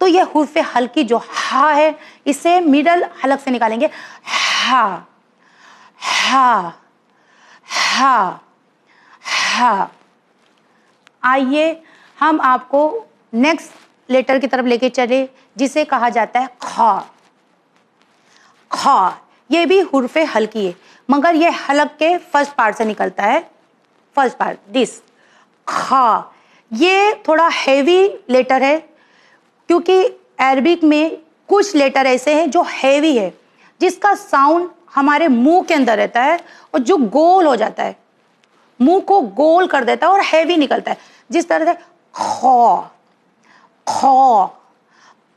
تو یہ حرف ہلکی جو ہا ہے اسے مڈل حلق سے نکالیں گے، ہا ہا ہا ہا۔ آئیے ہم آپ کو نیکسٹ لیٹر کی طرف لے کے چلے جسے کہا جاتا ہے کھا۔ کھا یہ بھی حرف ہلکی ہے مگر یہ حلق کے فرسٹ پارٹ سے نکلتا ہے، فرسٹ پارٹ دس کھا۔ یہ تھوڑا ہیوی لیٹر ہے کیونکہ عربک میں کچھ لیٹر ایسے ہیں جو ہیوی ہے، جس کا ساؤنڈ ہمارے منہ کے اندر رہتا ہے اور جو گول ہو جاتا ہے، منہ کو گول کر دیتا ہے اور ہیوی نکلتا ہے، جس طرح سے کھا کھا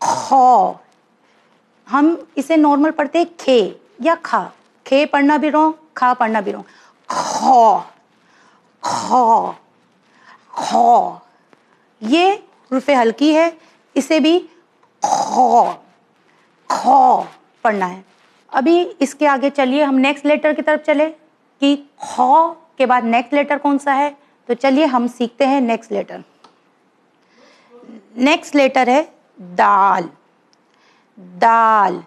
کھا۔ ہم اسے نارمل پڑھتے ہیں کھے یا کھا، کھے پڑھنا بھی رونگ، کھا پڑھنا بھی رونگ، کھا کھا کھا۔ یہ حرف ہلکی ہے، اسے بھی کھا کھا پڑھنا ہے۔ ابھی اس کے آگے چلیے ہم نیکسٹ لیٹر کی طرف چلے کہ کھا کے بعد نیکسٹ لیٹر کون سا ہے، تو چلیے ہم سیکھتے ہیں نیکسٹ لیٹر۔ نیکسٹ لیٹر ہے دال۔ دال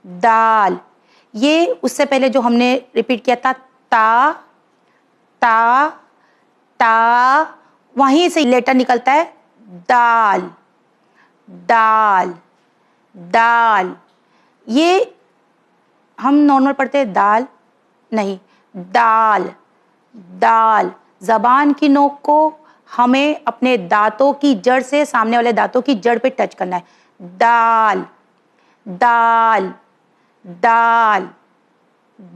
دال یہ اس سے پہلے جو ہم نے ریپیٹ کیا تھا تا تا تا، وہیں سے لیٹر نکلتا ہے دال دال دال۔ یہ ہم نارمل پڑھتے ہیں دال نہیں، دال دال۔ زبان کی نوک کو ہمیں اپنے دانتوں کی جڑ سے سامنے والے دانتوں کی جڑ پہ ٹچ کرنا ہے، دال دال دال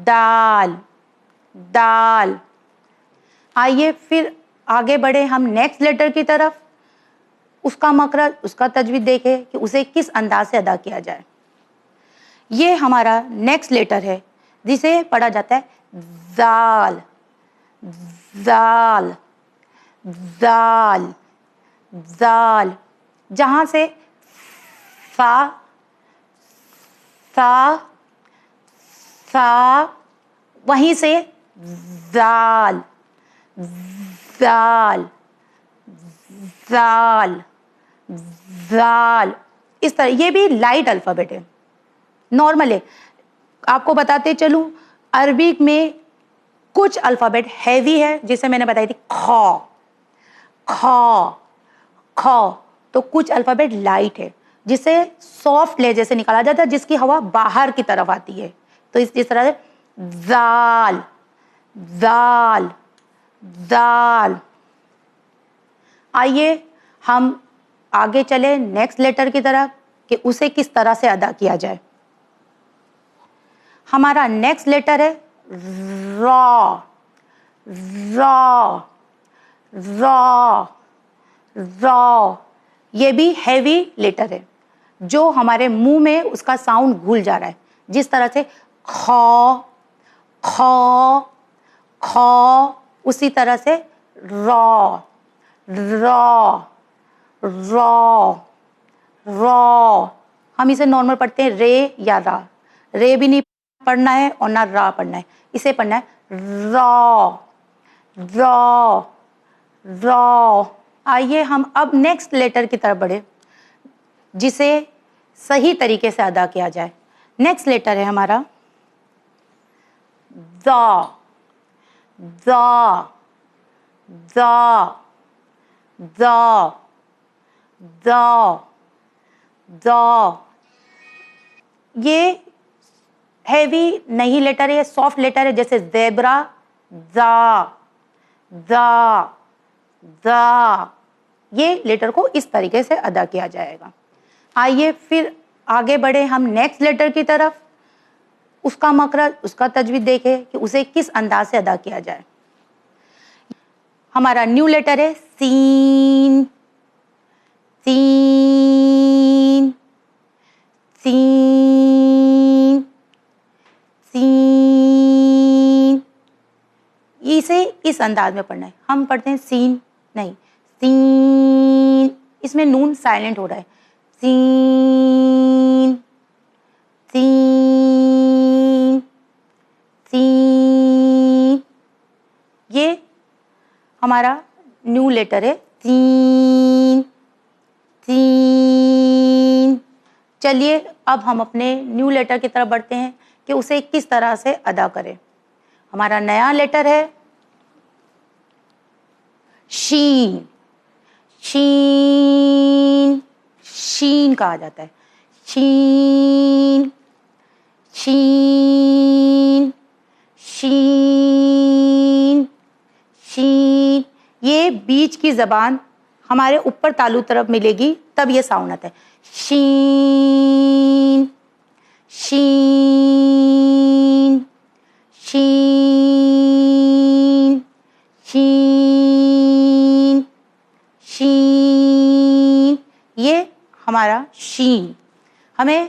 دال دال۔ آئیے پھر آگے بڑھے ہم نیکسٹ لیٹر کی طرف، اس کا مخرج، اس کا تجوید دیکھیں کہ اسے کس انداز سے ادا کیا جائے۔ یہ ہمارا نیکسٹ لیٹر ہے جسے پڑھا جاتا ہے زال زال زال زال، جہاں سے فا سا سا، وہیں سے زال زال زال زال، اس طرح۔ یہ بھی لائٹ الفابیٹ ہے، نارمل ہے۔ آپ کو بتاتے چلوں عربک میں کچھ الفابیٹ ہیوی ہے، جسے میں نے بتائی تھی کھا کھا کھا، تو کچھ الفابیٹ لائٹ ہے جسے سافٹ لہجے سے نکالا جاتا ہے، جس کی ہوا باہر کی طرف آتی ہے، تو اس طرح سے زال زال زال۔ آئیے ہم آگے چلے نیکسٹ لیٹر کی طرف کہ اسے کس طرح سے ادا کیا جائے۔ ہمارا نیکسٹ لیٹر ہے را را را را۔ یہ بھی ہیوی لیٹر ہے جو ہمارے منہ میں اس کا ساؤنڈ گھل جا رہا ہے، جس طرح سے کھا کھا کھا، اسی طرح سے را را را را۔ ہم اسے نارمل پڑھتے ہیں رے یا را، رے بھی نہیں پڑھنا ہے اور نہ را پڑھنا ہے، اسے پڑھنا ہے را را را۔ آئیے ہم اب نیکسٹ لیٹر کی طرف بڑھے جسے صحیح طریقے سے ادا کیا جائے۔ نیکسٹ لیٹر ہے ہمارا ذا ذا ذا ذا ذا ذا۔ یہ ہیوی نہیں لیٹر ہے، یہ سافٹ لیٹر ہے، جیسے زیبرا ذا ذا ذا۔ یہ لیٹر کو اس طریقے سے ادا کیا جائے گا۔ آئیے پھر آگے بڑھے ہم نیکسٹ لیٹر کی طرف، اس کا مخرج، اس کا تجوید دیکھیں کہ اسے کس انداز سے ادا کیا جائے۔ ہمارا نیو لیٹر ہے سین سین سین سین۔ اسے اس انداز میں پڑھنا ہے، ہم پڑھتے ہیں سین نہیں، سین، اس میں نون سائلنٹ ہو رہا ہے، سین سین سین۔ یہ ہمارا نیو لیٹر ہے سین سین چلیے اب ہم اپنے نیو لیٹر کی طرف بڑھتے ہیں کہ اسے کس طرح سے ادا کریں. ہمارا نیا لیٹر ہے شین. شین شین کہا جاتا ہے. شین شین شین شین. یہ بیچ کی زبان ہمارے اوپر تالو طرف ملے گی تب یہ ساؤنڈ آتا ہے. شین شین شین شین شین. یہ ہمارا شین. ہمیں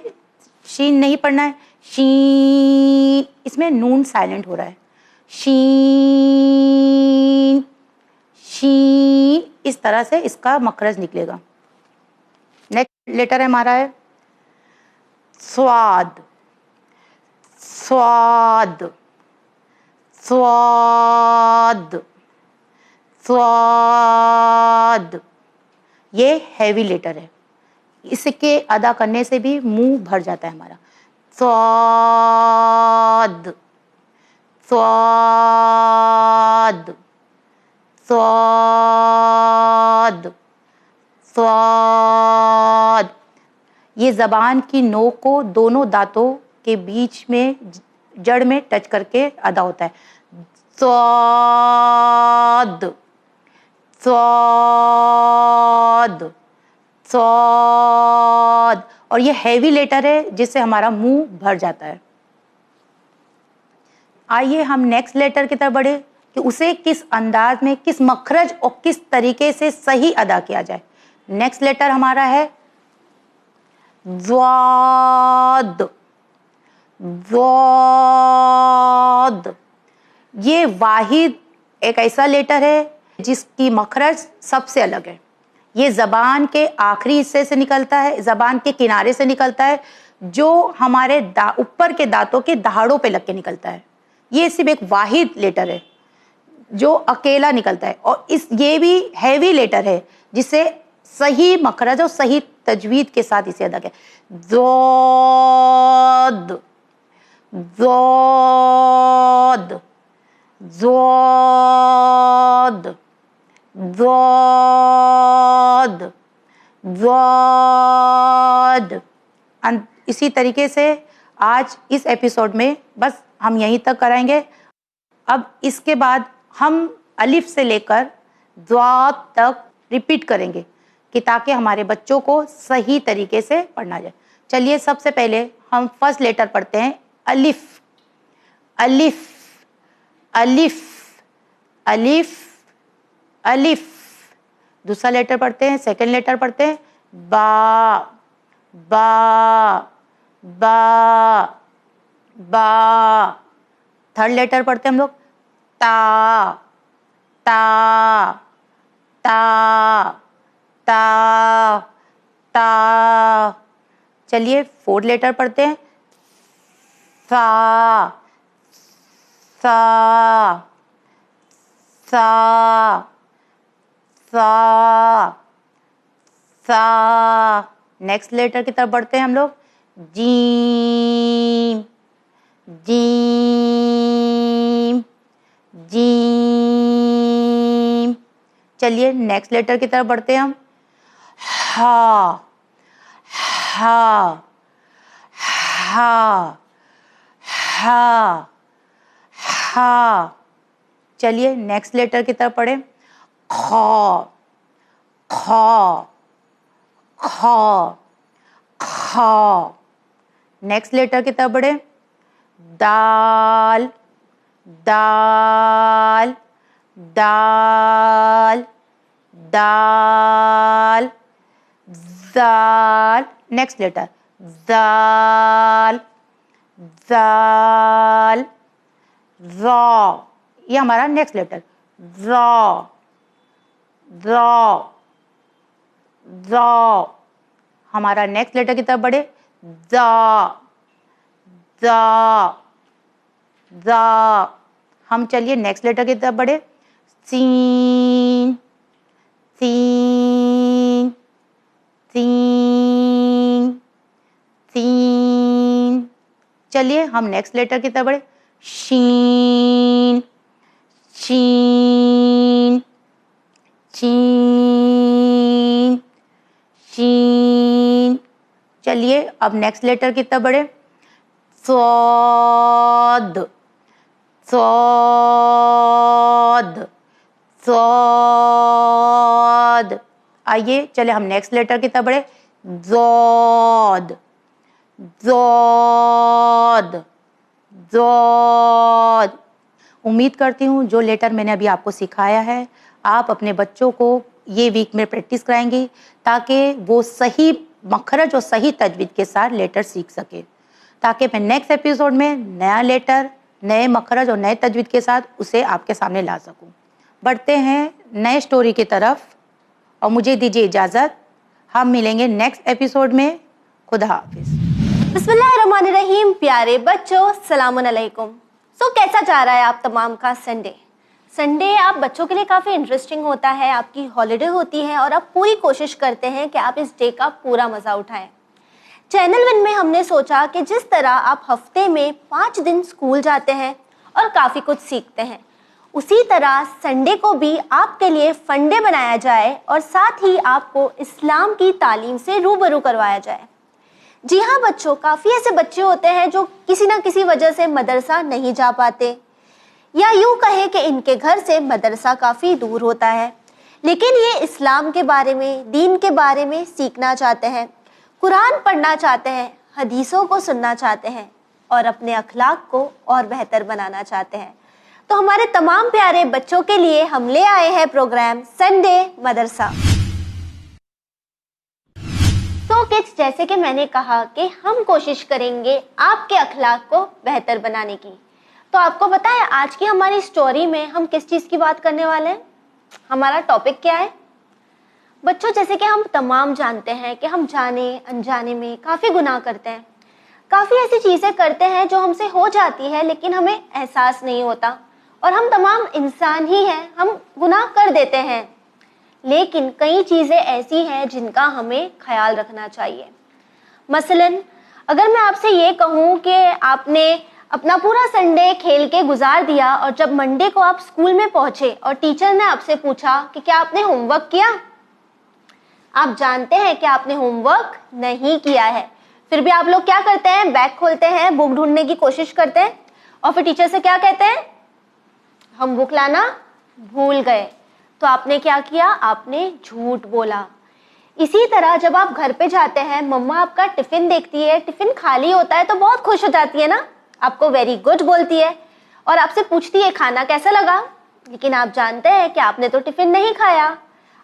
شین نہیں پڑھنا ہے. شین اس میں نون سائلنٹ ہو رہا ہے. شین شین اس طرح سے اس کا مخرج نکلے گا. نیکسٹ لیٹر ہمارا ہے سواد. سواد سواد سواد. یہ ہیوی لیٹر ہے. اس کے ادا کرنے سے بھی منہ بھر جاتا ہے ہمارا. سواد سواد سواد سواد. یہ زبان کی نوک کو دونوں دانتوں کے بیچ میں جڑ میں ٹچ کر کے ادا ہوتا ہے. سواد سواد سواد. اور یہ ہیوی لیٹر ہے جس سے ہمارا منہ بھر جاتا ہے. آئیے ہم نیکسٹ لیٹر کی طرف بڑھے کہ اسے کس انداز میں کس مخرج اور کس طریقے سے صحیح ادا کیا جائے. نیکسٹ لیٹر ہمارا ہے ضاد. ضاد. یہ واحد ایک ایسا لیٹر ہے جس کی مخرج سب سے الگ ہے. یہ زبان کے آخری حصے سے نکلتا ہے, زبان کے کنارے سے نکلتا ہے, جو ہمارے اوپر کے دانتوں کے دہاڑوں پہ لگ کے نکلتا ہے. یہ صرف ایک واحد لیٹر ہے جو اکیلا نکلتا ہے, اور یہ بھی ہیوی لیٹر ہے جسے صحیح مخرج اور صحیح تجوید کے ساتھ اسے ادا کیا. ضاد ضاد ضاد ضاد ضاد. اسی طریقے سے آج اس ایپیسوڈ میں بس ہم یہیں تک کرائیں گے. اب اس کے بعد ہم الف سے لے کر ضاد تک ریپیٹ کریں گے کہ تاکہ ہمارے بچوں کو صحیح طریقے سے پڑھنا جائے. چلیے سب سے پہلے ہم فرسٹ لیٹر پڑھتے ہیں الف. الف الف الف الف. دوسرا لیٹر پڑھتے ہیں, سیکنڈ لیٹر پڑھتے ہیں با. با با با. تھرڈ لیٹر پڑھتے ہیں ہم لوگ تا. تا تا تا تا. چلیے فورتھ لیٹر پڑھتے ہیں سا. سا سا سا سا. نیکسٹ لیٹر کی طرف بڑھتے ہیں ہم لوگ جیم. جیم جیم. چلیے نیکسٹ لیٹر کی طرف بڑھتے ہیں ہم ہا. ہا ہا ہا ہا. چلیے نیکسٹ لیٹر کی طرف پڑھیں کھا. کھا کھا کھا. نیکسٹ لیٹر کی طرف بڑھیں دال. دال دال دال. زال. نیکسٹ لیٹر زال زال. را. یہ ہمارا نیکسٹ لیٹر را. را را. ہمارا نیکسٹ لیٹر کی طرف بڑھے زا. زا زا. ہم چلیے نیکسٹ لیٹر کی طرف بڑھے سین. سین سین چلیے ہم نیکسٹ لیٹر کی طرف بڑھے. شین, شین, شین, شین. چلیے اب نیکسٹ لیٹر کی طرف بڑھے. صاد, صاد, صاد. آئیے چلے ہم نیکسٹ لیٹر کی طرف بڑھے. ضاد, ضاد, ضاد. امید کرتی ہوں جو لیٹر میں نے ابھی آپ کو سکھایا ہے آپ اپنے بچوں کو یہ ویک میں پریکٹس کرائیں گی تاکہ وہ صحیح مخرج اور صحیح تجوید کے ساتھ لیٹر سیکھ سکے، تاکہ میں نیکسٹ ایپیسوڈ میں نیا لیٹر، نئے مخرج اور نئے تجوید کے ساتھ اسے آپ کے سامنے لا سکوں. بڑھتے ہیں نئے سٹوری کی طرف اور مجھے دیجیے اجازت. ہم ملیں گے نیکسٹ ایپیسوڈ میں. خدا حافظ. بسم اللہ الرحمن الرحیم. پیارے بچوں السلام علیکم. کیسا جا رہا ہے آپ تمام کا سنڈے آپ بچوں کے لیے کافی انٹرسٹنگ ہوتا ہے، آپ کی ہالیڈے ہوتی ہے اور آپ پوری کوشش کرتے ہیں کہ آپ اس ڈے کا پورا مزہ اٹھائیں. چینل ون میں ہم نے سوچا کہ جس طرح آپ ہفتے میں 5 دن اسکول جاتے ہیں اور کافی کچھ سیکھتے ہیں، اسی طرح سنڈے کو بھی آپ کے لیے فن ڈے بنایا جائے اور ساتھ ہی آپ کو اسلام کی تعلیم سے روبرو کروایا جائے. جی ہاں بچوں، کافی ایسے بچے ہوتے ہیں جو کسی نہ کسی وجہ سے مدرسہ نہیں جا پاتے، یا یوں کہیں کہ ان کے گھر سے مدرسہ کافی دور ہوتا ہے، لیکن یہ اسلام کے بارے میں، دین کے بارے میں سیکھنا چاہتے ہیں، قرآن پڑھنا چاہتے ہیں، حدیثوں کو سننا چاہتے ہیں اور اپنے اخلاق کو اور بہتر بنانا چاہتے ہیں. تو ہمارے تمام پیارے بچوں کے لیے ہم لے آئے ہیں پروگرام سنڈے مدرسہ. کڈس، جیسے کہ میں نے کہا کہ ہم کوشش کریں گے آپ کے اخلاق کو بہتر بنانے کی. تو آپ کو پتا ہے آج کی ہماری اسٹوری میں ہم کس چیز کی بات کرنے والے ہیں؟ ہمارا ٹاپک کیا ہے بچوں؟ جیسے کہ ہم تمام جانتے ہیں کہ ہم جانے انجانے میں کافی گناہ کرتے ہیں، کافی ایسی چیزیں کرتے ہیں جو ہم سے ہو جاتی ہے لیکن ہمیں احساس نہیں ہوتا، اور ہم تمام انسان ہی ہیں، ہم گناہ کر دیتے ہیں. لیکن کئی چیزیں ایسی ہیں جن کا ہمیں خیال رکھنا چاہیے. مثلا اگر میں آپ سے یہ کہوں کہ آپ نے اپنا پورا سنڈے کھیل کے گزار دیا اور جب منڈے کو آپ اسکول میں پہنچے اور ٹیچر نے آپ سے پوچھا کہ کیا آپ نے ہوم ورک کیا، آپ جانتے ہیں کہ آپ نے ہوم ورک نہیں کیا ہے، پھر بھی آپ لوگ کیا کرتے ہیں؟ بیگ کھولتے ہیں، بک ڈھونڈنے کی کوشش کرتے ہیں اور پھر ٹیچر سے کیا کہتے ہیں؟ ہم بک لانا بھول گئے. تو آپ نے کیا کیا؟ آپ نے جھوٹ بولا. اسی طرح جب آپ گھر پہ جاتے ہیں، مما آپ کا ٹفن دیکھتی ہے، ٹفن خالی ہوتا ہے تو بہت خوش ہو جاتی ہے نا، آپ کو ویری گڈ بولتی ہے اور آپ سے پوچھتی ہے کھانا کیسا لگا، لیکن آپ جانتے ہیں کہ آپ نے تو ٹفن نہیں کھایا،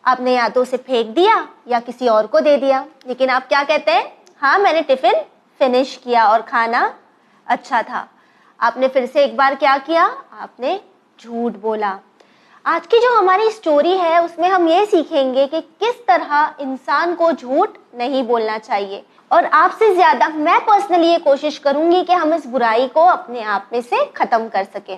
آپ نے یا تو اسے پھینک دیا یا کسی اور کو دے دیا. لیکن آپ کیا کہتے ہیں؟ ہاں میں نے ٹفن فنش کیا اور کھانا اچھا تھا. آپ نے پھر سے ایک بار کیا کیا؟ آپ نے جھوٹ بولا. آج کی جو ہماری سٹوری ہے اس میں ہم یہ سیکھیں گے کہ کس طرح انسان کو جھوٹ نہیں بولنا چاہیے، اور آپ سے زیادہ میں پرسنلی یہ کوشش کروں گی کہ ہم اس برائی کو اپنے آپ میں سے ختم کر سکیں.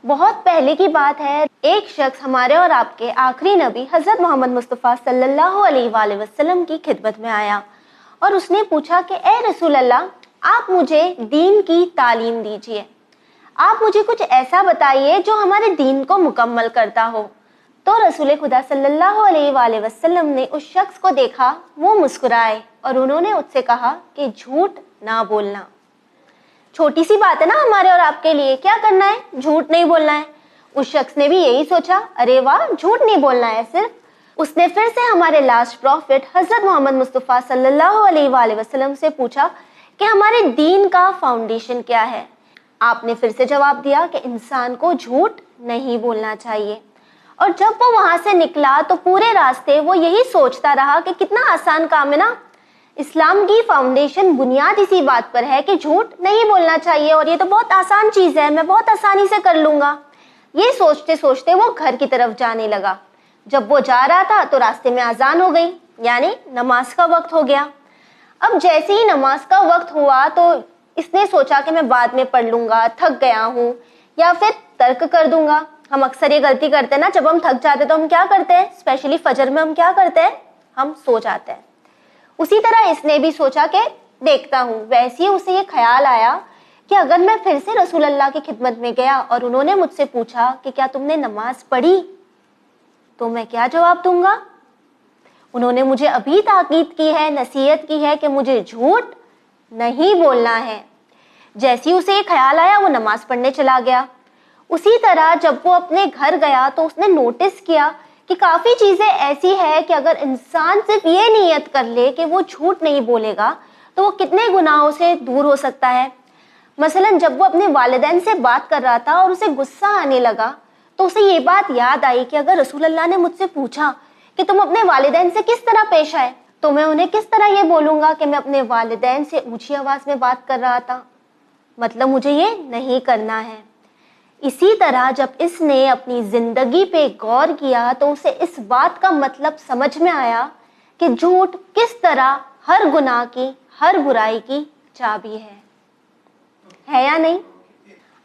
بہت پہلے کی بات ہے، ایک شخص ہمارے اور آپ کے آخری نبی حضرت محمد مصطفیٰ صلی اللہ علیہ وآلہ وسلم کی خدمت میں آیا اور اس نے پوچھا کہ اے رسول اللہ، آپ مجھے دین کی تعلیم دیجیے، آپ مجھے کچھ ایسا بتائیے جو ہمارے دین کو مکمل کرتا ہو. تو رسول خدا صلی اللہ علیہ وآلہ وسلم نے اس شخص کو دیکھا، وہ مسکرائے اور انہوں نے اس سے کہا کہ جھوٹ نہ بولنا. چھوٹی سی بات ہے نا ہمارے اور آپ کے لیے، کیا کرنا ہے؟ جھوٹ نہیں بولنا ہے. اس شخص نے بھی یہی سوچا، ارے واہ، جھوٹ نہیں بولنا ہے صرف. اس نے پھر سے ہمارے لاسٹ پروفٹ حضرت محمد مصطفیٰ صلی اللہ علیہ وآلہ وسلم سے پوچھا کہ ہمارے دین کا فاؤنڈیشن کیا ہے. آپ نے پھر سے جواب دیا کہ انسان کو جھوٹ نہیں بولنا چاہیے. اور جب وہ وہاں سے نکلا تو پورے راستے وہ یہی سوچتا رہا کہ کتنا آسان کام ہے نا، اسلام کی فاؤنڈیشن بنیاد اسی بات پر ہے کہ جھوٹ نہیں بولنا چاہیے، اور یہ تو بہت آسان چیز ہے، میں بہت آسانی سے کر لوں گا. یہ سوچتے سوچتے وہ گھر کی طرف جانے لگا. جب وہ جا رہا تھا تو راستے میں اذان ہو گئی، یعنی نماز کا وقت ہو گیا. اب جیسے ہی نماز کا وقت ہوا تو اس نے سوچا کہ میں بعد میں پڑھ لوں گا، تھک گیا ہوں، یا پھر ترک کر دوں گا. ہم اکثر یہ غلطی کرتے ہیں نا، جب ہم تھک جاتے ہیں تو ہم کیا کرتے ہیں؟ اسپیشلی فجر میں ہم کیا کرتے ہیں؟ ہم سو جاتے ہیں. اسی طرح اس نے بھی سوچا کہ دیکھتا ہوں. ویسے ہی اسے یہ خیال آیا کہ اگر میں پھر سے رسول اللہ کی خدمت میں گیا اور انہوں نے مجھ سے پوچھا کہ کیا تم نے نماز پڑھی تو میں کیا جواب دوں گا؟ انہوں نے مجھے ابھی تاکید کی ہے، نصیحت کی ہے کہ مجھے جھوٹ نہیں بولنا ہے۔ جیسی اسے یہ خیال آیا وہ نماز پڑھنے چلا گیا۔ اسی طرح جب وہ اپنے گھر گیا تو اس نے نوٹس کیا کہ کافی چیزیں ایسی ہے کہ اگر انسان صرف یہ نیت کر لے کہ وہ جھوٹ نہیں بولے گا تو وہ کتنے گناہوں سے دور ہو سکتا ہے۔ مثلا جب وہ اپنے والدین سے بات کر رہا تھا اور اسے غصہ آنے لگا تو اسے یہ بات یاد آئی کہ اگر رسول اللہ نے مجھ سے پوچھا کہ تم اپنے والدین سے کس طرح پیش آئے تو میں انہیں کس طرح یہ بولوں گا کہ میں اپنے والدین سے اونچی آواز میں بات کر رہا تھا، مطلب مجھے یہ نہیں کرنا ہے۔ اسی طرح جب اس نے اپنی زندگی پہ غور کیا تو اسے اس بات کا مطلب سمجھ میں آیا کہ جھوٹ کس طرح ہر گناہ کی، ہر برائی کی چابی ہے یا نہیں؟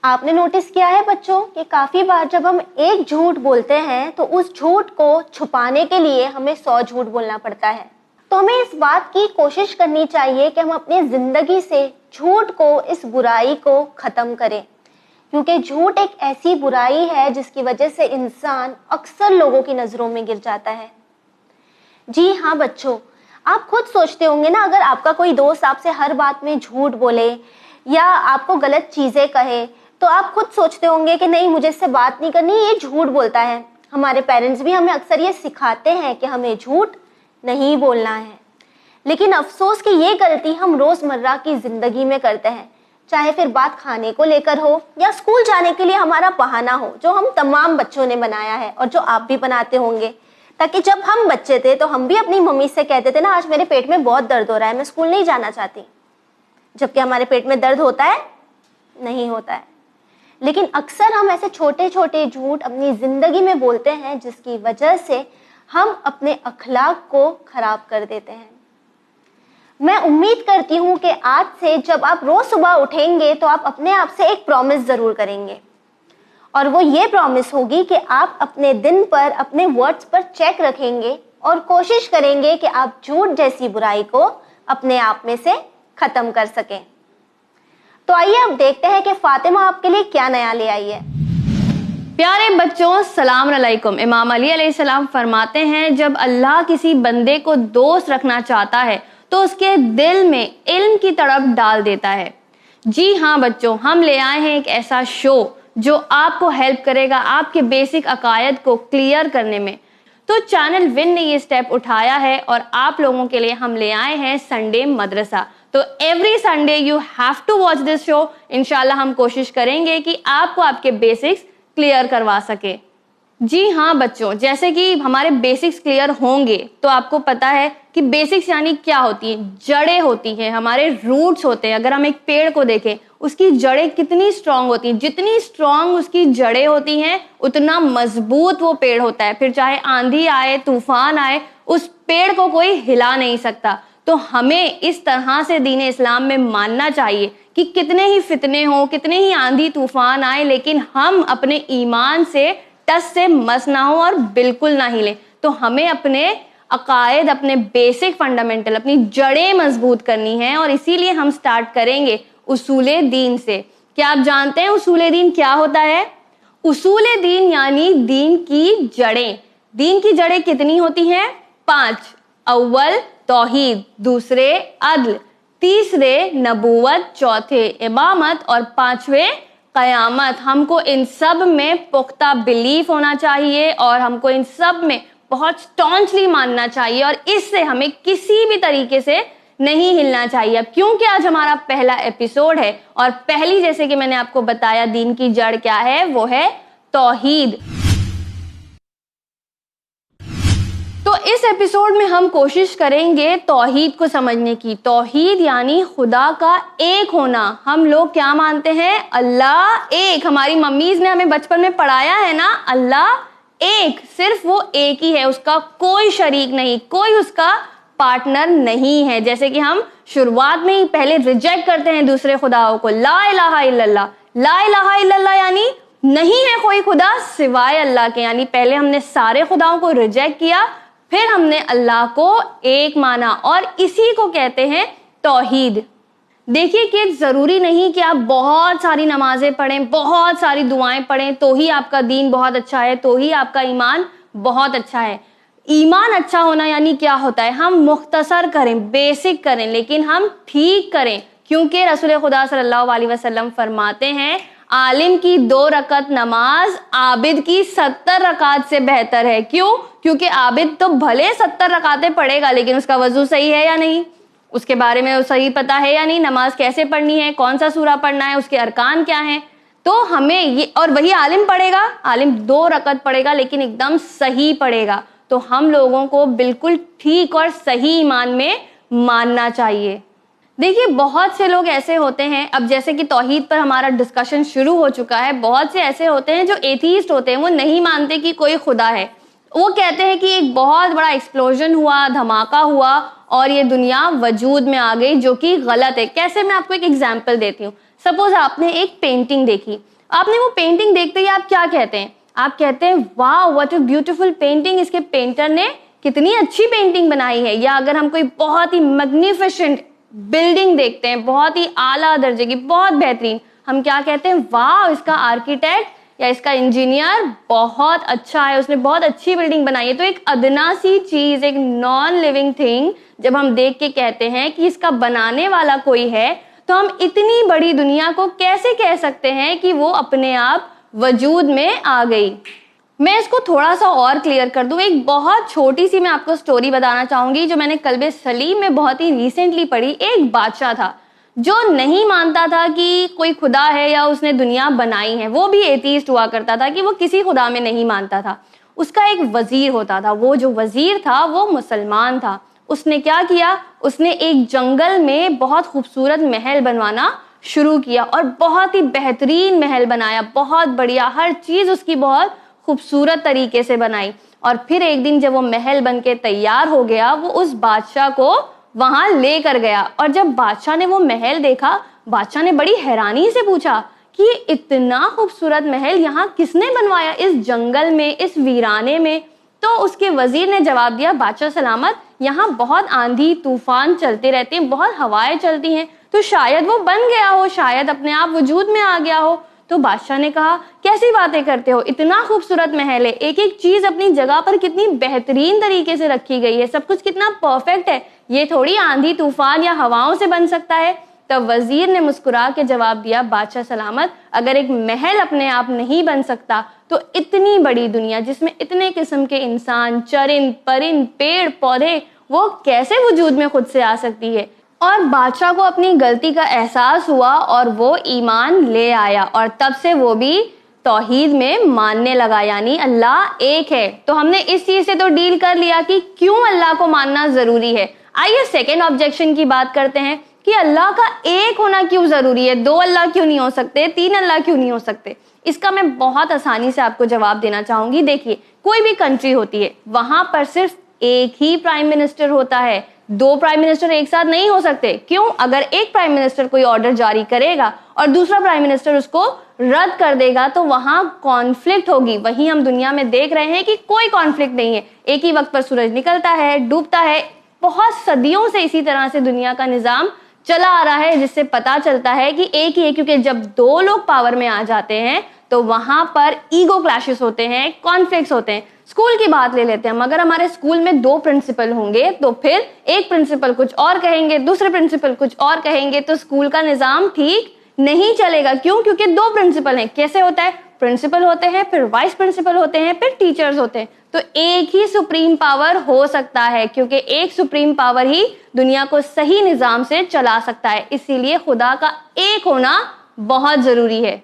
آپ نے نوٹس کیا ہے بچوں کہ کافی بار جب ہم ایک جھوٹ بولتے ہیں تو اس جھوٹ کو چھپانے کے لیے ہمیں 100 جھوٹ بولنا پڑتا ہے۔ تو ہمیں اس بات کی کوشش کرنی چاہیے کہ ہم اپنی زندگی سے جھوٹ کو، اس برائی کو ختم کریں، کیونکہ جھوٹ ایک ایسی برائی ہے جس کی وجہ سے انسان اکثر لوگوں کی نظروں میں گر جاتا ہے۔ جی ہاں بچوں، آپ خود سوچتے ہوں گے نا، اگر آپ کا کوئی دوست آپ سے ہر بات میں جھوٹ بولے یا آپ کو غلط چیزیں کہے تو آپ خود سوچتے ہوں گے کہ نہیں مجھے اس سے بات نہیں کرنی، یہ جھوٹ بولتا ہے۔ ہمارے پیرنٹس بھی ہمیں اکثر یہ سکھاتے ہیں کہ ہمیں جھوٹ نہیں بولنا ہے، لیکن افسوس کہ یہ غلطی ہم روزمرہ کی زندگی میں کرتے ہیں، چاہے پھر بات کھانے کو لے کر ہو یا اسکول جانے کے لیے ہمارا بہانہ ہو، جو ہم تمام بچوں نے بنایا ہے اور جو آپ بھی بناتے ہوں گے، تاکہ جب ہم بچے تھے تو ہم بھی اپنی ممی سے کہتے تھے نا آج میرے پیٹ میں بہت درد ہو رہا ہے، میں اسکول نہیں جانا چاہتی، جبکہ ہمارے پیٹ میں درد ہوتا ہے نہیں ہوتا ہے۔ لیکن اکثر ہم ایسے چھوٹے چھوٹے جھوٹ اپنی زندگی میں بولتے ہیں جس کی وجہ سے ہم اپنے اخلاق کو خراب کر دیتے ہیں۔ میں امید کرتی ہوں کہ آج سے جب آپ روز صبح اٹھیں گے تو آپ اپنے آپ سے ایک پرومس ضرور کریں گے، اور وہ یہ پرومس ہوگی کہ آپ اپنے دن پر اپنے ورڈز پر چیک رکھیں گے اور کوشش کریں گے کہ آپ جھوٹ جیسی برائی کو اپنے آپ میں سے ختم کر سکیں۔ تو آئیے اب دیکھتے ہیں کہ فاطمہ آپ کے لیے کیا نیا لے آئی ہے۔ پیارے بچوں السلام علیکم۔ امام علی علیہ السلام فرماتے ہیں جب اللہ کسی بندے کو دوست رکھنا چاہتا ہے تو اس کے دل میں علم کی تڑپ ڈال دیتا ہے۔ جی ہاں بچوں، ہم لے آئے ہیں ایک ایسا شو جو آپ کو ہیلپ کرے گا آپ کے بیسک عقائد کو کلیئر کرنے میں۔ تو چینل ون نے یہ سٹیپ اٹھایا ہے اور آپ لوگوں کے لیے ہم لے آئے ہیں سنڈے مدرسہ۔ تو every Sunday you have to watch this show. انشاءاللہ ہم کوشش کریں گے کہ آپ کو آپ کے بیسکس کلیئر کروا سکے۔ جی ہاں بچوں، جیسے کہ ہمارے بیسکس کلیئر ہوں گے تو آپ کو پتا ہے کہ بیسکس یعنی کیا ہوتی ہیں، جڑیں ہوتی ہیں، ہمارے روٹس ہوتے ہیں۔ اگر ہم ایک پیڑ کو دیکھیں اس کی جڑیں کتنی اسٹرانگ ہوتی ہیں، جتنی اسٹرانگ اس کی جڑیں ہوتی ہیں اتنا مضبوط وہ پیڑ ہوتا ہے، پھر چاہے آندھی آئے طوفان آئے اس پیڑ کو کوئی ہلا نہیں سکتا۔ تو ہمیں اس طرح سے دین اسلام میں ماننا چاہیے کہ کتنے ہی فتنے ہوں، کتنے ہی آندھی طوفان آئے، لیکن ہم اپنے ایمان سے ٹس سے مس نہ ہو اور بالکل نہ ہلیں۔ تو ہمیں اپنے عقائد، اپنے بیسک فنڈامنٹل، اپنی جڑیں مضبوط کرنی ہیں، اور اسی لیے ہم سٹارٹ کریں گے اصول دین سے۔ کیا آپ جانتے ہیں اصول دین کیا ہوتا ہے؟ اصول دین یعنی دین کی جڑیں۔ دین کی جڑیں کتنی ہوتی ہیں؟ 5۔ اول توحید، دوسرے عدل، تیسرے نبوت، چوتھے امامت اور پانچویں قیامت۔ ہم کو ان سب میں پختہ بلیف ہونا چاہیے اور ہم کو ان سب میں بہت سٹانچلی ماننا چاہیے، اور اس سے ہمیں کسی بھی طریقے سے نہیں ہلنا چاہیے۔ اب کیونکہ آج ہمارا پہلا ایپیسوڈ ہے اور پہلی، جیسے کہ میں نے آپ کو بتایا، دین کی جڑ کیا ہے، وہ ہے توحید۔ تو اس ایپیسوڈ میں ہم کوشش کریں گے توحید کو سمجھنے کی۔ توحید یعنی خدا کا ایک ہونا۔ ہم لوگ کیا مانتے ہیں؟ اللہ ایک۔ ہماری ممیز نے ہمیں بچپن میں پڑھایا ہے نا، اللہ ایک، صرف وہ ایک ہی ہے، اس کا کوئی شریک نہیں، کوئی اس کا پارٹنر نہیں ہے۔ جیسے کہ ہم شروعات میں ہی پہلے ریجیکٹ کرتے ہیں دوسرے خداؤں کو، لا الہ الا اللہ۔ لا الہ الا اللہ یعنی نہیں ہے کوئی خدا سوائے اللہ کے، یعنی پہلے ہم نے سارے خداؤں کو ریجیکٹ کیا، پھر ہم نے اللہ کو ایک مانا، اور اسی کو کہتے ہیں توحید۔ دیکھیے کہ ضروری نہیں کہ آپ بہت ساری نمازیں پڑھیں, بہت ساری دعائیں پڑھیں تو ہی آپ کا دین بہت اچھا ہے, تو ہی آپ کا ایمان بہت اچھا ہے. ایمان اچھا ہونا یعنی کیا ہوتا ہے؟ ہم مختصر کریں, بیسک کریں, لیکن ہم ٹھیک کریں, کیونکہ رسول خدا صلی اللہ علیہ وسلم فرماتے ہیں عالم کی 2 رکعت نماز عابد کی 70 رکعت سے بہتر ہے. کیوں؟ کیونکہ عابد تو بھلے 70 رکعتیں پڑھے گا, لیکن اس کا وضو صحیح ہے یا نہیں, اس کے بارے میں صحیح پتا ہے یا نہیں, نماز کیسے پڑھنی ہے, کون سا سورہ پڑھنا ہے, اس کے ارکان کیا ہیں. تو ہمیں یہ, اور وہی عالم پڑھے گا, عالم 2 رکعت پڑھے گا لیکن ایک دم صحیح پڑھے گا. تو ہم لوگوں کو بالکل ٹھیک اور صحیح ایمان میں ماننا چاہیے. دیکھیے بہت سے لوگ ایسے ہوتے ہیں, اب جیسے کہ توحید پر ہمارا ڈسکشن شروع ہو چکا ہے, بہت سے ایسے ہوتے ہیں جو ایتھیسٹ ہوتے ہیں, وہ نہیں مانتے کہ کوئی خدا ہے. وہ کہتے ہیں کہ ایک بہت بڑا ایکسپلوژن ہوا, دھماکہ ہوا اور یہ دنیا وجود میں آ گئی, جو کہ غلط ہے. کیسے؟ میں آپ کو ایک ایگزامپل دیتی ہوں. سپوز آپ نے ایک پینٹنگ دیکھی, آپ نے وہ پینٹنگ دیکھتے ہی آپ کیا کہتے ہیں؟ آپ کہتے ہیں واو واٹ اے بیوٹیفل پینٹنگ, اس کے پینٹر نے کتنی اچھی پینٹنگ بنائی ہے. یا اگر ہم کوئی بہت ہی میگنیفیشنٹ بلڈنگ دیکھتے ہیں, بہت ہی اعلیٰ درجے کی, بہت بہترین, ہم کیا کہتے ہیں؟ واو اس کا آرکیٹیکٹ یا اس کا انجینئر بہت اچھا ہے, اس نے بہت اچھی بلڈنگ بنائی ہے. تو ایک ادنا سی چیز, ایک نان لیونگ تھنگ جب ہم دیکھ کے کہتے ہیں کہ اس کا بنانے والا کوئی ہے, تو ہم اتنی بڑی دنیا کو کیسے کہہ سکتے ہیں کہ وہ اپنے آپ وجود میں آ گئی؟ میں اس کو تھوڑا سا اور کلیئر کر دوں. ایک بہت چھوٹی سی میں آپ کو سٹوری بتانا چاہوں گی جو میں نے کلب سلیم میں بہت ہی ریسنٹلی پڑھی. ایک بادشاہ تھا جو نہیں مانتا تھا کہ کوئی خدا ہے یا اس نے دنیا بنائی ہے. وہ بھی ایتھیسٹ ہوا کرتا تھا کہ وہ کسی خدا میں نہیں مانتا تھا. اس کا ایک وزیر ہوتا تھا, وہ جو وزیر تھا وہ مسلمان تھا. اس نے کیا کیا؟ اس نے ایک جنگل میں بہت خوبصورت محل بنوانا شروع کیا اور بہت ہی بہترین محل بنایا, بہت بڑھیا, ہر چیز اس کی بہت خوبصورت طریقے سے بنائی. اور پھر ایک دن جب وہ محل بن کے تیار ہو گیا, وہ اس بادشاہ کو وہاں لے کر گیا. اور جب بادشاہ نے وہ محل دیکھا, بادشاہ نے بڑی حیرانی سے پوچھا کہ یہ اتنا خوبصورت محل یہاں کس نے بنوایا, اس جنگل میں, اس ویرانے میں؟ تو اس کے وزیر نے جواب دیا, بادشاہ سلامت, یہاں بہت آندھی طوفان چلتے رہتے ہیں, بہت ہوائیں چلتی ہیں, تو شاید وہ بن گیا ہو, شاید اپنے آپ وجود میں آ گیا ہو. تو بادشاہ نے کہا کیسی باتیں کرتے ہو, اتنا خوبصورت محل ہے, ایک ایک چیز اپنی جگہ پر کتنی بہترین طریقے سے رکھی گئی ہے, سب کچھ کتنا پرفیکٹ ہے, یہ تھوڑی آندھی طوفان یا ہواؤں سے بن سکتا ہے. تب وزیر نے مسکرا کے جواب دیا, بادشاہ سلامت, اگر ایک محل اپنے آپ نہیں بن سکتا تو اتنی بڑی دنیا جس میں اتنے قسم کے انسان, چرند پرند, پیڑ پودے, وہ کیسے وجود میں خود سے آ سکتی ہے؟ اور بادشاہ کو اپنی غلطی کا احساس ہوا اور وہ ایمان لے آیا, اور تب سے وہ بھی توحید میں ماننے لگا, یعنی اللہ ایک ہے. تو ہم نے اس چیز سے تو ڈیل کر لیا کہ کیوں اللہ کو ماننا ضروری ہے. آئیے سیکنڈ آبجیکشن کی بات کرتے ہیں کہ اللہ کا ایک ہونا کیوں ضروری ہے, 2 اللہ کیوں نہیں ہو سکتے, 3 اللہ کیوں نہیں ہو سکتے؟ اس کا میں بہت آسانی سے آپ کو جواب دینا چاہوں گی. دیکھیے کوئی بھی کنٹری ہوتی ہے, وہاں پر صرف ایک ہی پرائم منسٹر ہوتا ہے, 2 پرائم منسٹر ایک ساتھ نہیں ہو سکتے. کیوں؟ اگر ایک پرائم منسٹر کوئی آرڈر جاری کرے گا اور دوسرا پرائم منسٹر اس کو رد کر دے گا تو وہاں کانفلکٹ ہوگی. وہیں ہم دنیا میں دیکھ رہے ہیں کہ کوئی کانفلکٹ نہیں ہے, ایک ہی وقت پر سورج نکلتا ہے, ڈوبتا ہے. بہت صدیوں سے اسی طرح سے دنیا کا نظام چلا آ رہا ہے, جس سے پتا چلتا ہے کہ ایک ہی ہے, کیونکہ جب 2 لوگ پاور میں آ جاتے ہیں تو وہاں پر ایگو کلیشز ہوتے ہیں, کانفلکٹس ہوتے ہیں. اسکول کی بات لے لیتے ہیں ہم, اگر ہمارے اسکول میں 2 پرنسپل ہوں گے تو پھر ایک پرنسپل کچھ اور کہیں گے, دوسرے پرنسپل کچھ اور کہیں گے, تو اسکول کا نظام ٹھیک نہیں چلے گا. کیوں؟ کیونکہ 2 پرنسپل ہیں. کیسے ہوتا ہے؟ پرنسپل ہوتے ہیں, پھر وائس پرنسپل ہوتے ہیں, پھر ٹیچرز ہوتے ہیں. تو ایک ہی سپریم پاور ہو سکتا ہے, کیونکہ ایک سپریم پاور ہی دنیا کو صحیح نظام سے چلا سکتا ہے. اسی لیے خدا کا ایک ہونا بہت ضروری ہے.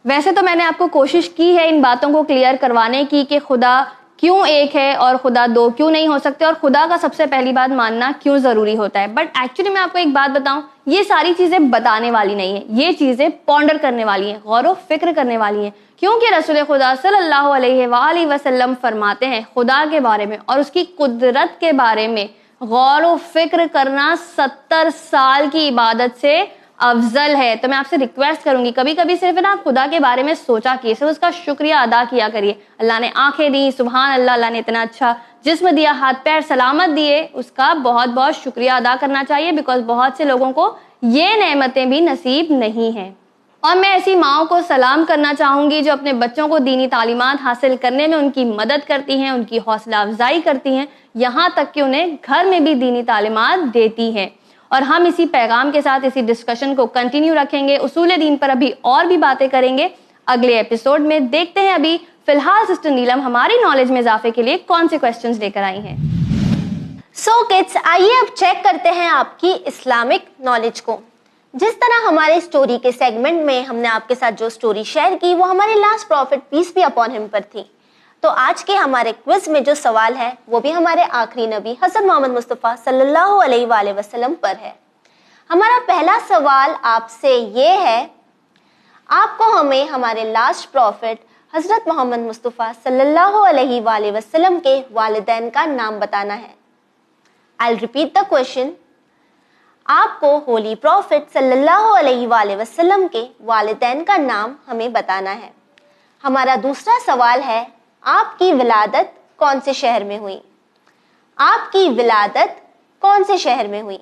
ویسے تو میں نے آپ کو کوشش کی ہے ان باتوں کو کلیئر کروانے کی کہ خدا کیوں ایک ہے اور خدا 2 کیوں نہیں ہو سکتے, اور خدا کا سب سے پہلی بات ماننا کیوں ضروری ہوتا ہے. بٹ ایکچولی میں آپ کو ایک بات بتاؤں, یہ ساری چیزیں بتانے والی نہیں ہیں, یہ چیزیں پونڈر کرنے والی ہیں, غور و فکر کرنے والی ہیں. کیونکہ رسول خدا صلی اللہ علیہ وآلہ وسلم فرماتے ہیں خدا کے بارے میں اور اس کی قدرت کے بارے میں غور و فکر کرنا 70 سال کی عبادت سے افضل ہے. تو میں آپ سے ریکویسٹ کروں گی, کبھی کبھی صرف نا خدا کے بارے میں سوچا کیے, صرف اس کا شکریہ ادا کیا کریے. اللہ نے آنکھیں دی, سبحان اللہ, اللہ نے اتنا اچھا جسم دیا, ہاتھ پیر سلامت دیے, اس کا بہت بہت شکریہ ادا کرنا چاہیے, بیکاز بہت سے لوگوں کو یہ نعمتیں بھی نصیب نہیں ہیں. اور میں ایسی ماؤں کو سلام کرنا چاہوں گی جو اپنے بچوں کو دینی تعلیمات حاصل کرنے میں ان کی مدد کرتی ہیں, ان کی حوصلہ افزائی کرتی ہیں, یہاں تک کہ انہیں گھر میں بھی دینی تعلیمات دیتی ہیں. اور ہم اسی پیغام کے ساتھ اسی ڈسکشن کو کنٹینیو رکھیں گے. اصول دین پر ابھی اور بھی باتیں کریں گے اگلے ایپیسوڈ میں. دیکھتے ہیں ابھی فی الحال سسٹر نیلم ہماری نالج میں اضافے کے لیے کون سے کوسچنز لے کر آئی ہیں. سو کڈس, آئیے اب چیک کرتے ہیں آپ کی اسلامک نالج کو. جس طرح ہمارے اسٹوری کے سیگمنٹ میں ہم نے آپ کے ساتھ جو اسٹوری شیئر کی وہ ہمارے last prophet peace be upon ہم پر تھی, تو آج کے ہمارے کوئز میں جو سوال ہے وہ بھی ہمارے آخری نبی حضرت محمد مصطفیٰ صلی اللہ علیہ وآلہ وسلم پر ہے. ہمارا پہلا سوال آپ سے یہ ہے, آپ کو ہمیں ہمارے لاسٹ پروفٹ حضرت محمد مصطفیٰ صلی اللہ علیہ وآلہ وسلم کے والدین کا نام بتانا ہے. I'll repeat the question. آپ کو ہولی پروفٹ صلی اللہ علیہ وآلہ وسلم کے والدین کا نام ہمیں بتانا ہے. ہمارا دوسرا سوال ہے, آپ کی ولادت کون سے شہر میں ہوئی؟ آپ کی ولادت کون سے شہر میں ہوئی؟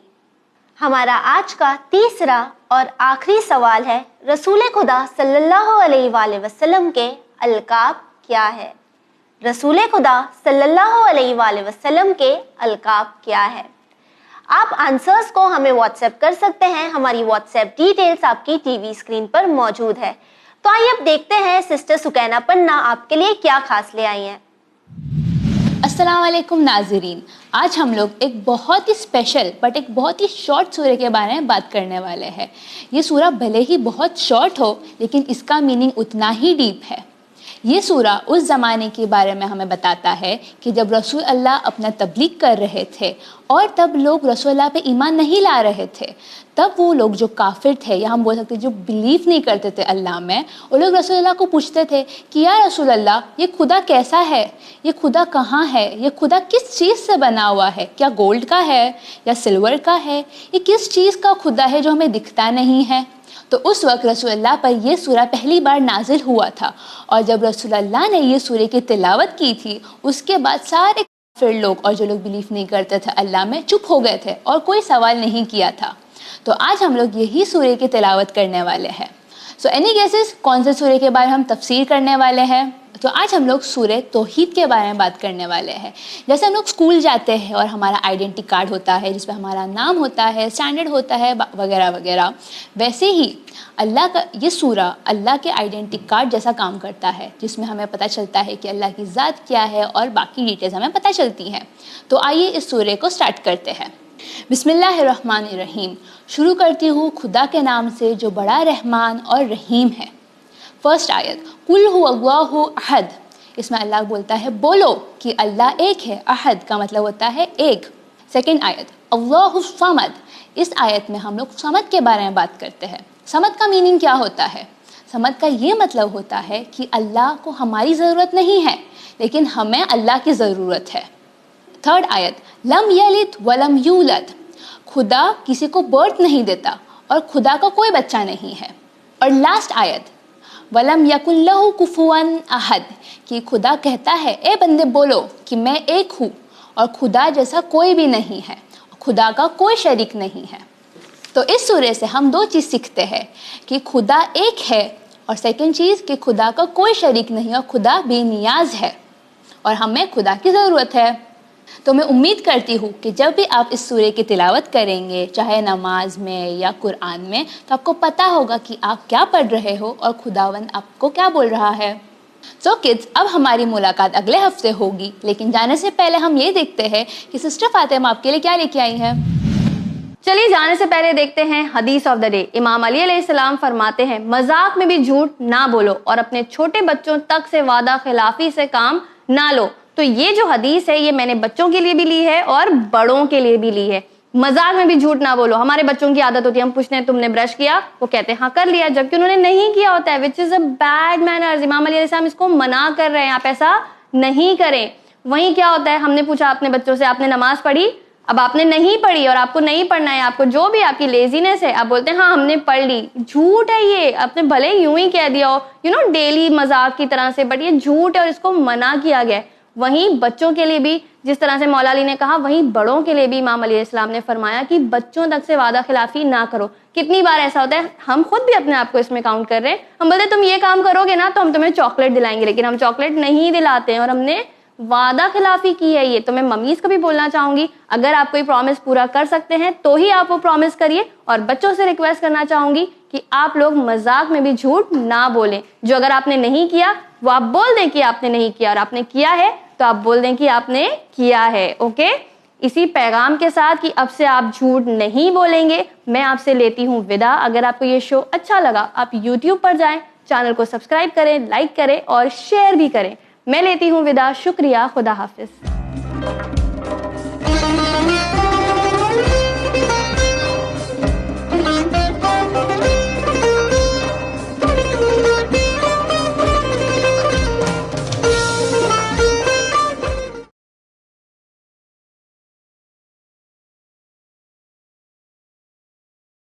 ہمارا آج کا تیسرا اور آخری سوال ہے, رسول خدا صلی اللہ علیہ وآلہ وسلم کے القاب کیا ہے؟ رسول خدا صلی اللہ علیہ وآلہ وسلم کے القاب کیا ہے؟ آپ آنسرز کو ہمیں واٹس ایپ کر سکتے ہیں. ہماری واٹس ایپ ڈیٹیلز آپ کی ٹی وی اسکرین پر موجود ہے. تو آئیے اب دیکھتے ہیں سسٹر سکینہ پننا آپ کے لیے کیا خاص لے آئی ہیں. السلام علیکم ناظرین, آج ہم لوگ ایک بہت ہی اسپیشل بٹ ایک بہت ہی شارٹ سورہ کے بارے میں بات کرنے والے ہیں. یہ سورہ بھلے ہی بہت شارٹ ہو لیکن اس کا میننگ اتنا ہی ڈیپ ہے. یہ سورہ اس زمانے کے بارے میں ہمیں بتاتا ہے کہ جب رسول اللہ اپنا تبلیغ کر رہے تھے اور تب لوگ رسول اللہ پہ ایمان نہیں لا رہے تھے. تب وہ لوگ جو کافر تھے یا ہم بول سکتے جو بلیو نہیں کرتے تھے اللہ میں, وہ لوگ رسول اللہ کو پوچھتے تھے کہ یا رسول اللہ یہ خدا کیسا ہے, یہ خدا کہاں ہے, یہ خدا کس چیز سے بنا ہوا ہے, کیا گولڈ کا ہے یا سلور کا ہے, یہ کس چیز کا خدا ہے جو ہمیں دکھتا نہیں ہے. تو اس وقت رسول اللہ پر یہ سورہ پہلی بار نازل ہوا تھا, اور جب رسول اللہ نے یہ سورہ کی تلاوت کی تھی اس کے بعد سارے کافر لوگ اور جو لوگ بلیف نہیں کرتے تھے اللہ میں چپ ہو گئے تھے اور کوئی سوال نہیں کیا تھا. تو آج ہم لوگ یہی سورہ کی تلاوت کرنے والے ہیں. سو اینی گیسز کون سے سورہ کے بارے میں ہم تفسیر کرنے والے ہیں؟ تو آج ہم لوگ سورہ توحید کے بارے میں بات کرنے والے ہیں. جیسے ہم لوگ اسکول جاتے ہیں اور ہمارا آئیڈینٹی کارڈ ہوتا ہے جس پہ ہمارا نام ہوتا ہے, اسٹینڈرڈ ہوتا ہے وغیرہ وغیرہ, ویسے ہی اللہ کا یہ سورہ اللہ کے آئیڈینٹی کارڈ جیسا کام کرتا ہے, جس میں ہمیں پتہ چلتا ہے کہ اللہ کی ذات کیا ہے اور باقی ڈیٹیلز ہمیں پتہ چلتی ہیں. تو آئیے اس سورہ کو سٹارٹ کرتے ہیں. بسم اللہ الرحمن الرحیم. شروع کرتی ہوں خدا کے نام سے جو بڑا رحمان اور رحیم ہے. فرسٹ آیت, قل هو اللہ احد. اس میں اللہ بولتا ہے بولو کہ اللہ ایک ہے. احد کا مطلب ہوتا ہے ایک. سیکنڈ آیت, اللہ الصمد. اس آیت میں ہم لوگ صمد کے بارے میں بات کرتے ہیں. صمد کا میننگ کیا ہوتا ہے؟ صمد کا یہ مطلب ہوتا ہے کہ اللہ کو ہماری ضرورت نہیں ہے لیکن ہمیں اللہ کی ضرورت ہے. تھرڈ آیت, لم یلد ولم یولد. خدا کسی کو برتھ نہیں دیتا اور خدا کا کوئی بچہ نہیں ہے. اور لاسٹ آیت, ولم یکن لہ کفوا احد, کہ خدا کہتا ہے اے بندے بولو کہ میں ایک ہوں اور خدا جیسا کوئی بھی نہیں ہے, خدا کا کوئی شریک نہیں ہے. تو اس سورہ سے ہم دو چیز سیکھتے ہیں کہ خدا ایک ہے, اور سیکنڈ چیز کہ خدا کا کوئی شریک نہیں اور خدا بے نیاز ہے اور ہمیں خدا کی ضرورت ہے. تو میں امید کرتی ہوں کہ جب بھی آپ اس سورہ کی تلاوت کریں گے چاہے نماز میں یا قرآن میں تو آپ کو پتہ ہوگا کہ آپ کیا پڑھ رہے ہو اور خداوند آپ کو کیا بول رہا ہے. سو کڈس, اب ہماری ملاقات اگلے ہفتے ہوگی, لیکن جانے سے پہلے ہم یہ دیکھتے ہیں کہ سسٹر فاطمہ آپ کے لیے کیا لے کے آئی ہیں. چلیے جانے سے پہلے دیکھتے ہیں حدیث آف دا ڈے. امام علی علیہ السلام فرماتے ہیں مذاق میں بھی جھوٹ نہ بولو اور اپنے چھوٹے بچوں تک سے وعدہ خلافی سے کام نہ لو. تو یہ جو حدیث ہے یہ میں نے بچوں کے لیے بھی لی ہے اور بڑوں کے لیے بھی لی ہے. مذاق میں بھی جھوٹ نہ بولو. ہمارے بچوں کی عادت ہوتی ہے, ہم پوچھتے ہیں تم نے برش کیا, وہ کہتے ہیں ہاں کر لیا, جبکہ انہوں نے نہیں کیا ہوتا ہے, وچ از اے بیڈ مینرز. امام علی علیہ السلام اس کو منع کر رہے ہیں, آپ ایسا نہیں کریں. وہیں کیا ہوتا ہے, ہم نے پوچھا اپنے بچوں سے آپ نے نماز پڑھی, اب آپ نے نہیں پڑھی اور آپ کو نہیں پڑھنا ہے, آپ کو جو بھی آپ کی لیزینس ہے, آپ بولتے ہیں ہاں ہم نے پڑھ لی. جھوٹ ہے یہ, آپ نے بھلے یوں ہی کہہ دیا ہو ڈیلی مذاق کی طرح سے, بٹ یہ جھوٹ ہے اور اس کو منع کیا گیا ہے. وہیں بچوں کے لیے بھی جس طرح سے مولا علی نے کہا وہیں بڑوں کے لیے بھی امام علیہ السلام نے فرمایا کہ بچوں تک سے وعدہ خلافی نہ کرو. کتنی بار ایسا ہوتا ہے, ہم خود بھی اپنے آپ کو اس میں کاؤنٹ کر رہے ہیں, ہم بولتے ہیں تم یہ کام کرو گے نا تو ہم تمہیں چاکلیٹ دلائیں گے, لیکن ہم چاکلیٹ نہیں دلاتے ہیں اور ہم نے وعدہ خلافی کی ہے. یہ تو میں ممیز کو بھی بولنا چاہوں گی, اگر آپ کوئی پرومس پورا کر سکتے ہیں تو ہی آپ وہ پرومس کریے. اور بچوں سے ریکویسٹ کرنا چاہوں گی کہ آپ لوگ مذاق میں بھی جھوٹ نہ بولیں. جو اگر آپ نے نہیں کیا وہ آپ بول دیں کہ آپ نے نہیں کیا, اور آپ نے کیا ہے تو آپ بول دیں کہ آپ نے کیا ہے. اوکے, اسی پیغام کے ساتھ کہ اب سے آپ جھوٹ نہیں بولیں گے, میں آپ سے لیتی ہوں ودا. اگر آپ کو یہ شو اچھا لگا آپ یوٹیوب پر جائیں, چینل کو سبسکرائب کریں, لائک کریں اور شیئر بھی کریں. میں لیتی ہوں ودا. شکریہ, خدا حافظ.